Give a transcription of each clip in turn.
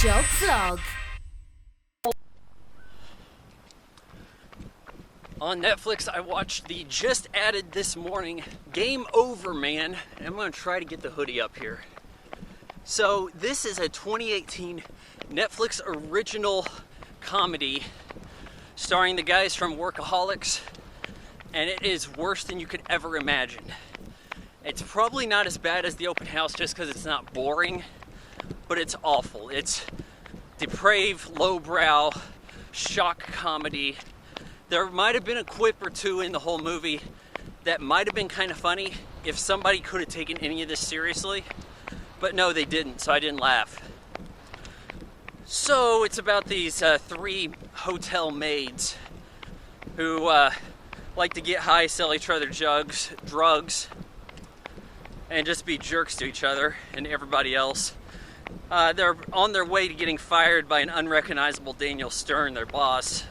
Job Vlog. On Netflix, I watched the just added this morning Game Over Man, and I'm going to try to get the hoodie up here. So this is a 2018 Netflix original comedy starring the guys from Workaholics, and it is worse than you could ever imagine. It's probably not as bad as The Open House just because it's not boring, but it's awful. It's depraved, lowbrow, shock comedy. There might have been a quip or two in the whole movie that might have been kind of funny if somebody could have taken any of this seriously, but no, they didn't, so I didn't laugh. So it's about these three hotel maids who like to get high, sell each other drugs, and just be jerks to each other and everybody else. They're on their way to getting fired by an unrecognizable Daniel Stern, their boss.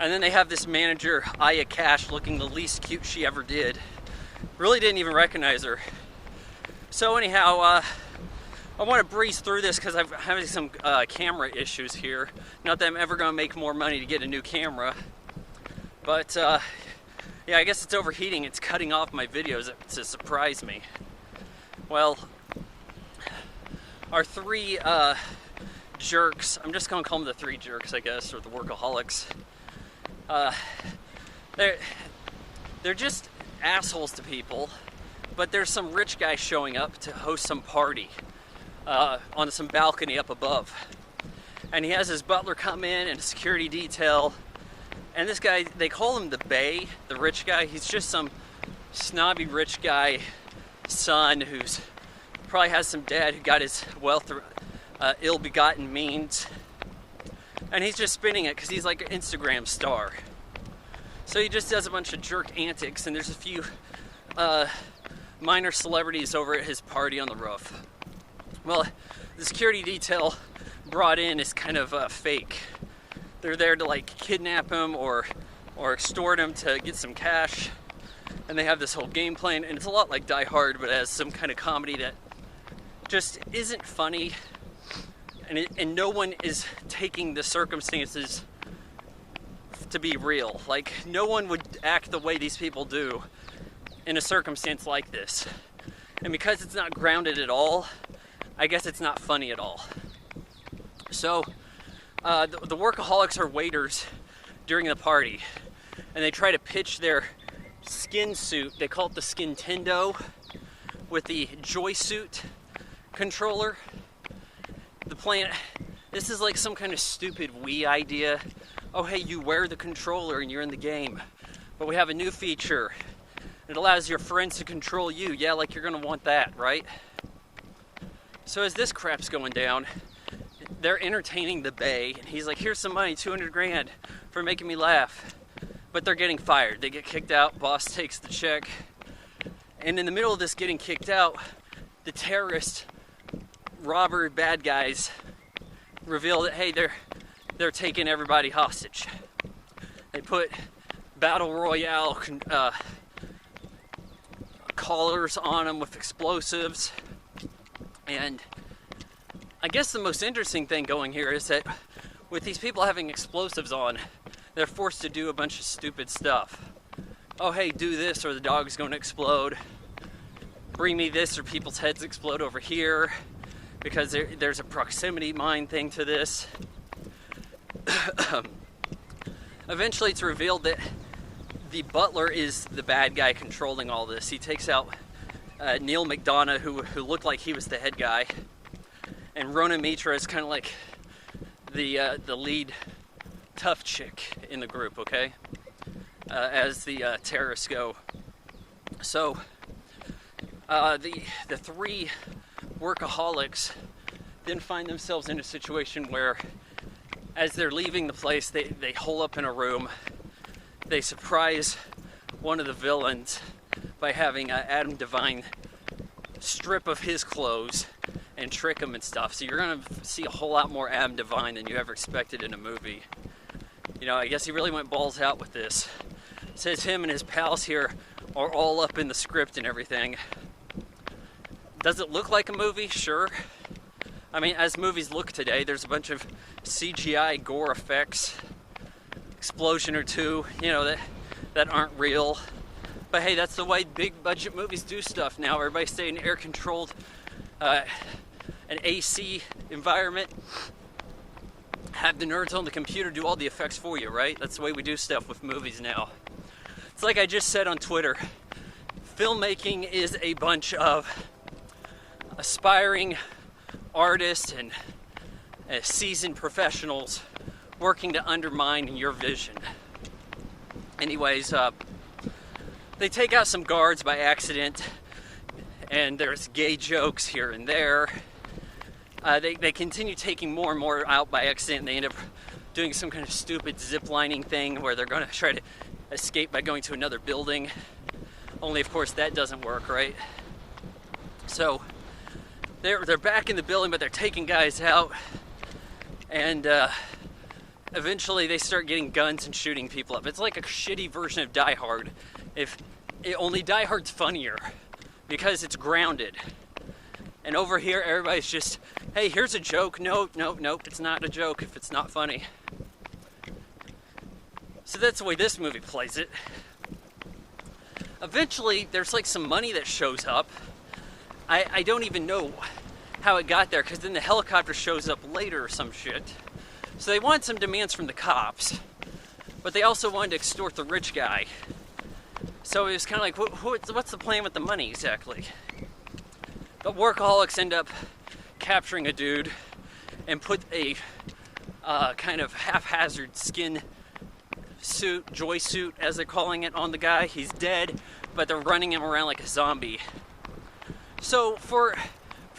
And then they have this manager, Aya Cash, looking the least cute she ever did. Really didn't even recognize her. So anyhow, I want to breeze through this because I'm having some camera issues here. Not that I'm ever going to make more money to get a new camera. But yeah, I guess it's overheating. It's cutting off my videos to surprise me. Well, our three jerks, I'm just going to call them the three jerks, I guess, or the workaholics. They're just assholes to people, but there's some rich guy showing up to host some party on some balcony up above, and he has his butler come in and a security detail, and this guy, they call him the Bay, the rich guy. He's just some snobby rich guy son who's probably has some dad who got his wealth through ill-begotten means. And he's just spinning it because he's like an Instagram star. So he just does a bunch of jerk antics, and there's a few minor celebrities over at his party on the roof. Well, the security detail brought in is kind of fake. They're there to like kidnap him or extort him to get some cash. And they have this whole game plan, and it's a lot like Die Hard, but it has some kind of comedy that just isn't funny. And no one is taking the circumstances to be real. Like, no one would act the way these people do in a circumstance like this. And because it's not grounded at all, I guess it's not funny at all. So, the workaholics are waiters during the party, and they try to pitch their skin suit. They call it the Skintendo, with the Joy Suit controller. The plan, this is like some kind of stupid Wii idea. Oh hey, you wear the controller and you're in the game. But we have a new feature. It allows your friends to control you. Yeah, like you're gonna want that, right? So as this crap's going down, they're entertaining the Bay, and he's like, here's some money, 200 grand for making me laugh. But they're getting fired. They get kicked out, boss takes the check. And in the middle of this getting kicked out, the terrorist robber bad guys reveal that, hey, they're taking everybody hostage. They put battle royale collars on them with explosives. And I guess the most interesting thing going here is that with these people having explosives on, they're forced to do a bunch of stupid stuff. Oh hey, do this or the dog's going to explode. Bring me this or people's heads explode over here. Because there's a proximity mine thing to this. Eventually it's revealed that the butler is the bad guy controlling all this. He takes out Neil McDonough, who looked like he was the head guy. And Rona Mitra is kind of like the lead tough chick in the group, okay? As the terrorists go. So, the three workaholics then find themselves in a situation where as they're leaving the place, they hole up in a room. They surprise one of the villains by having Adam DeVine strip of his clothes and trick him and stuff. So you're going to see a whole lot more Adam DeVine than you ever expected in a movie. You know, I guess he really went balls out with this. It says him and his pals here are all up in the script and everything. Does it look like a movie? Sure. I mean, as movies look today, there's a bunch of CGI gore effects, explosion or two, you know, that aren't real. But hey, that's the way big budget movies do stuff now. Everybody stay in air controlled, an AC environment. Have the nerds on the computer do all the effects for you, right? That's the way we do stuff with movies now. It's like I just said on Twitter, filmmaking is a bunch of aspiring artists and seasoned professionals working to undermine your vision. Anyways, they take out some guards by accident, and there's gay jokes here and there. They continue taking more and more out by accident, and they end up doing some kind of stupid zip-lining thing where they're going to try to escape by going to another building. Only, of course, that doesn't work, right? So they're back in the building, but they're taking guys out, and eventually they start getting guns and shooting people up. It's like a shitty version of Die Hard. Only Die Hard's funnier because it's grounded. And over here, everybody's just, hey, here's a joke. Nope, it's not a joke if it's not funny. So that's the way this movie plays it. Eventually, there's like some money that shows up. I don't even know how it got there, because then the helicopter shows up later or some shit. So they wanted some demands from the cops, but they also wanted to extort the rich guy. So it was kind of like, what's the plan with the money exactly? The workaholics end up capturing a dude and put a kind of haphazard skin suit, joy suit as they're calling it, on the guy. He's dead, but they're running him around like a zombie. So for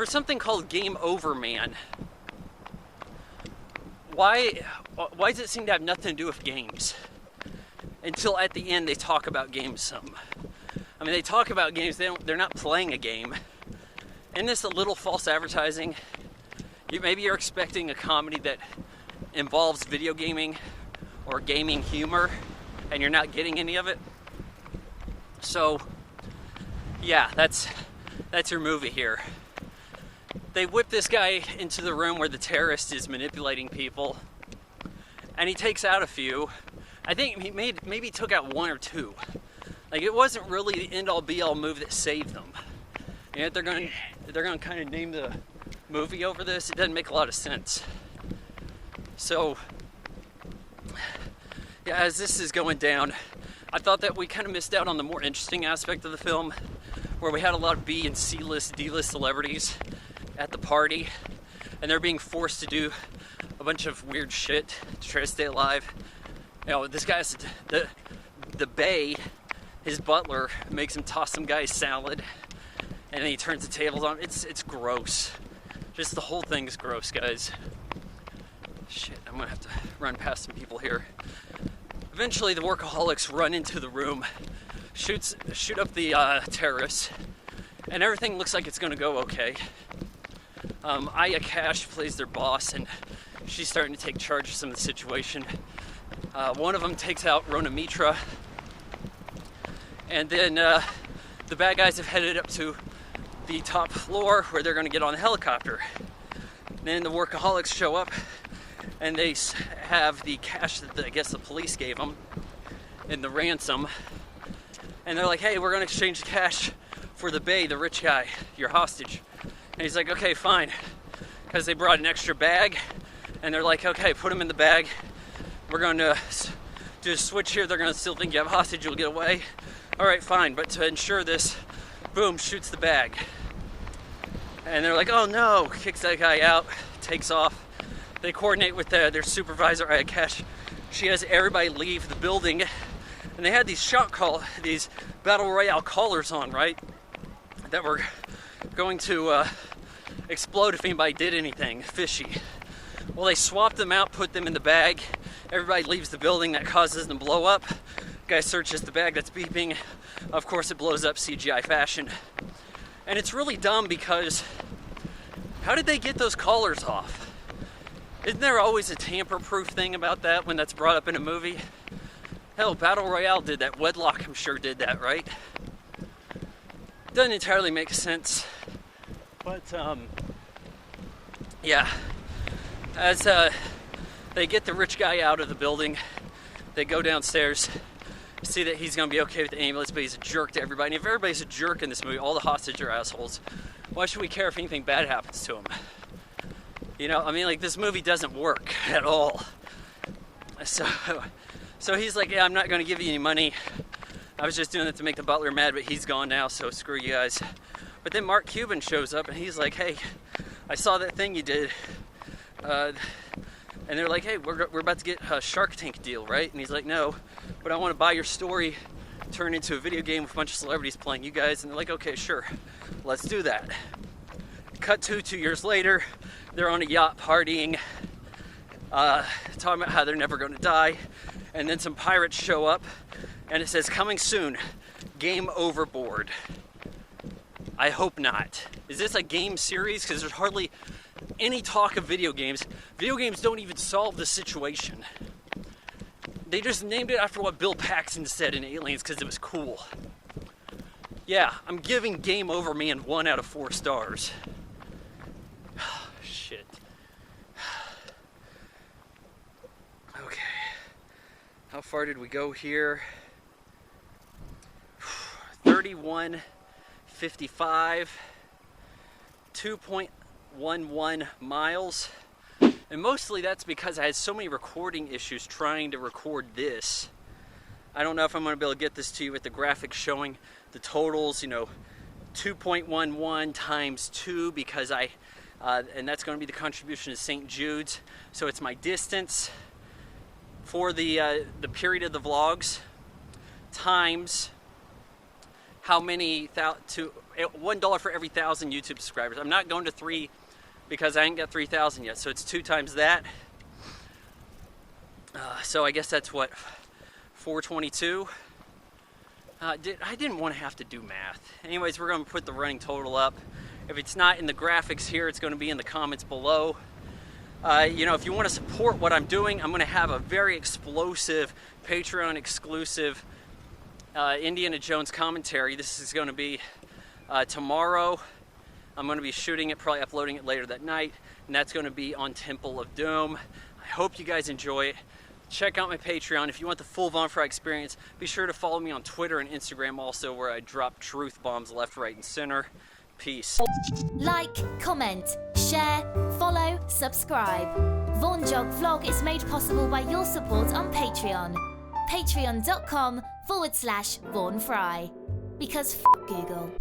something called Game Over Man, why does it seem to have nothing to do with games? Until at the end they talk about games some. I mean, they talk about games, they're not playing a game. Isn't this a little false advertising? Maybe you're expecting a comedy that involves video gaming or gaming humor, and you're not getting any of it. So, yeah, that's your movie here. They whip this guy into the room where the terrorist is manipulating people, and he takes out a few. I think he maybe took out one or two. Like, it wasn't really the end-all be-all move that saved them. And yet they're going to kind of name the movie over this. It doesn't make a lot of sense. So, yeah, as this is going down, I thought that we kind of missed out on the more interesting aspect of the film, where we had a lot of B and C-list, D-list celebrities at the party, and they're being forced to do a bunch of weird shit to try to stay alive. You know, this guy's the Bay, his butler, makes him toss some guy's salad, and then he turns the tables on. It's gross. Just the whole thing's gross, guys. Shit, I'm gonna have to run past some people here. Eventually, the workaholics run into the room, shoot up the terrorists, and everything looks like it's gonna go okay. Aya Cash plays their boss, and she's starting to take charge of some of the situation. One of them takes out Rona Mitra, and then the bad guys have headed up to the top floor where they're going to get on the helicopter. Then the workaholics show up, and they have the cash that I guess the police gave them in the ransom, and they're like, hey, we're going to exchange the cash for the Bay, the rich guy, your hostage. And he's like, okay, fine, because they brought an extra bag, and they're like, okay, put him in the bag. We're going to do a switch here. They're going to still think you have a hostage. You'll get away. All right, fine. But to ensure this, boom, shoots the bag. And they're like, oh no, kicks that guy out, takes off. They coordinate with their supervisor, Aya Cash. She has everybody leave the building. And they had these these battle royale callers on, right? That were going to explode if anybody did anything fishy. Well, they swapped them out, put them in the bag. Everybody leaves the building. That causes them to blow up. Guy searches the bag that's beeping. Of course, it blows up CGI fashion. And it's really dumb because how did they get those collars off? Isn't there always a tamper-proof thing about that when that's brought up in a movie? Hell, Battle Royale did that. Wedlock, I'm sure, did that, right? Doesn't entirely make sense. But, Yeah. As they get the rich guy out of the building, they go downstairs, see that he's going to be okay with the ambulance, but he's a jerk to everybody. And if everybody's a jerk in this movie, all the hostages are assholes, why should we care if anything bad happens to him? You know, I mean, like, this movie doesn't work at all. So he's like, yeah, I'm not going to give you any money. I was just doing it to make the butler mad, but he's gone now, so screw you guys. But then Mark Cuban shows up, and he's like, hey, I saw that thing you did. And they're like, hey, we're about to get a Shark Tank deal, right? And he's like, no, but I want to buy your story, turn into a video game with a bunch of celebrities playing you guys. And they're like, okay, sure, let's do that. Cut to 2 years later, they're on a yacht partying, talking about how they're never going to die. And then some pirates show up, and it says, coming soon, game overboard. I hope not. Is this a game series? Because there's hardly any talk of video games. Video games don't even solve the situation. They just named it after what Bill Paxton said in Aliens because it was cool. Yeah, I'm giving Game Over Man 1 out of 4 stars. Shit. Okay. How far did we go here? 31:55. 2.11 miles. And mostly that's because I had so many recording issues trying to record this. I don't know if I'm going to be able to get this to you with the graphics showing the totals, you know, 2.11 times 2 because and that's going to be the contribution to St. Jude's. So it's my distance for the period of the vlogs times how many $1 for every 1,000 YouTube subscribers. I'm not going to 3 because I ain't got 3,000 yet, so it's 2 times that. So I guess that's what, 422. I didn't want to have to do math. Anyways, we're going to put the running total up. If it's not in the graphics here, it's going to be in the comments below. You know, if you want to support what I'm doing, I'm going to have a very explosive Patreon exclusive Indiana Jones commentary. This is going to be tomorrow. I'm going to be shooting it, probably uploading it later that night, and that's going to be on Temple of Doom. I hope you guys enjoy it. Check out my Patreon. If you want the full Von Fry experience, be sure to follow me on Twitter and Instagram also, where I drop truth bombs left, right, and center. Peace. Like, comment, share, follow, subscribe. Vaughan Jog Vlog is made possible by your support on Patreon. Patreon.com/Vaughan Fry. Because Google.